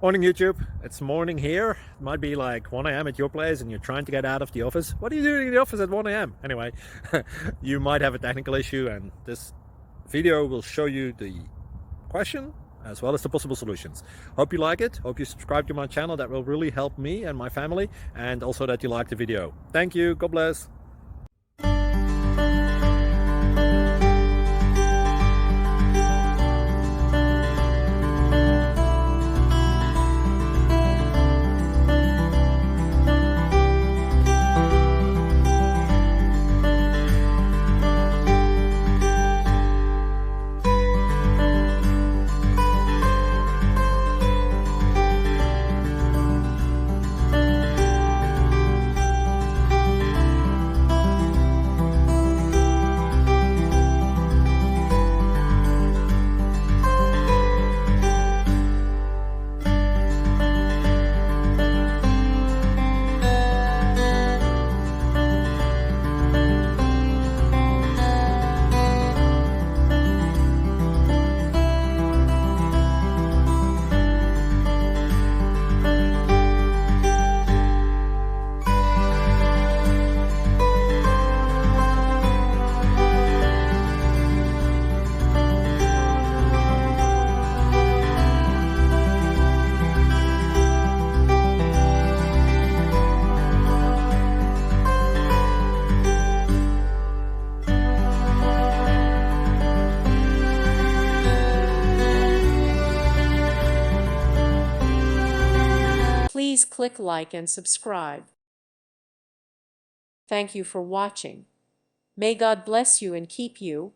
Morning YouTube, it's morning here. It might be like 1 a.m. at your place and you're trying to get out of the office. What are you doing in the office at 1 a.m.? Anyway, you might have a technical issue and this video will show you the question as well as the possible solutions. Hope you like it, hope you subscribe to my channel. That will really help me and my family, and also that you like the video. Thank you, God bless. Please click like and subscribe. Thank you for watching. May God bless you and keep you.